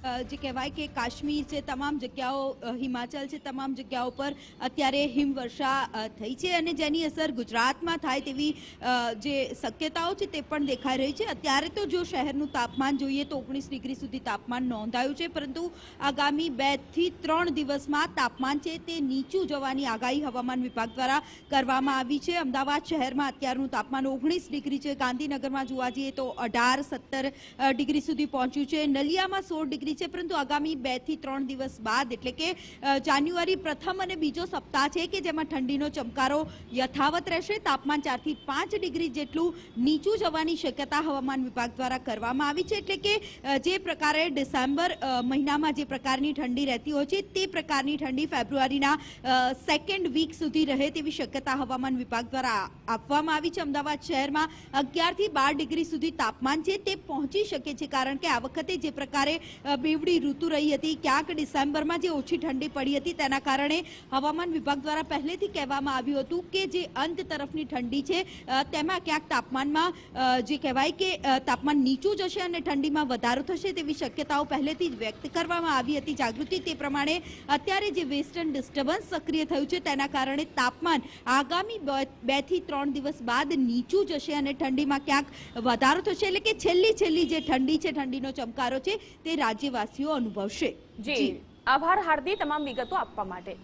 જે કહેવાય કે કાશ્મીર છે, તમામ જગ્યાઓ, હિમાચલ છે, તમામ જગ્યાઓ પર અત્યારે હિમવર્ષા થઈ છે અને જેની અસર ગુજરાતમાં થાય તેવી જે શક્યતાઓ છે તે પણ દેખાઈ રહી છે। અત્યારે તો જો શહેરનું તાપમાન જોઈએ તો 19 ડિગ્રી સુધી તાપમાન નોંધાયું છે, પરંતુ આગામી 2 થી 3 દિવસમાં તાપમાન છે તે નીચું જવાની આગાહી હવામાન વિભાગ દ્વારા કરવામાં આવી છે। અમદાવાદ શહેરમાં અત્યારનું તાપમાન 19 ડિગ્રી છે, ગાંધીનગરમાં જોવા જઈએ તો 18-17 ડિગ્રી સુધી પહોંચ્યું છે, નલિયામાં 16 ડિગ્રી છે, પરંતુ આગામી 2 થી 3 દિવસ બાદ એટલે કે જાન્યુઆરી પ્રથમ અને બીજો સપ્તાહ છે કે જેમાં ઠંડીનો ચમકારો યથાવત રહેશે। તાપમાન 4 થી 5 ડિગ્રી જેટલું નીચું જવાની શક્યતા હવામાન વિભાગ દ્વારા કરવામાં આવી છે। એટલે કે જે પ્રકારે ડિસેમ્બર મહિનામાં જે પ્રકારની ઠંડી રહેતી હોય છે તે પ્રકારની ઠંડી ફેબ્રુઆરીના સેકન્ડ વીક સુધી રહે તેવી શક્યતા હવામાન વિભાગ દ્વારા આપવામાં આવી છે। અમદાવાદ શહેરમાં 11 થી 12 ડિગ્રી સુધી તાપમાન છે તે પહોંચી શકે છે, કારણ કે આ વખતે જે પ્રકારે બેવડી ઋતુ રહી હતી, ક્યાંક ડિસેમ્બરમાં જે ઓછી ઠંડી પડી હતી તેના કારણે હવામાન વિભાગ દ્વારા પહેલેથી કહેવામાં આવ્યું હતું કે જે અંત તરફની ઠંડી છે તેમાં ક્યાંક તાપમાનમાં જે કહેવાય કે તાપમાન નીચું જશે અને ઠંડીમાં વધારો થશે તેવી શક્યતાઓ પહેલેથી જ વ્યક્ત કરવામાં આવી હતી। જાગૃતિ તે પ્રમાણે અત્યારે જે વેસ્ટર્ન ડિસ્ટર્બન્સ સક્રિય થયું છે તેના કારણે તાપમાન આગામી 2 થી 3 દિવસ બાદ નીચું જશે અને ઠંડીમાં ક્યાંક વધારો થશે। એટલે કે છેલ્લી જે ઠંડી છે, ઠંડીનો ચમકારો છે તે રાજ્યવાસીઓ અનુભવશે। જી, આભાર હાર્દી તમામ વિગતો આપવા માટે।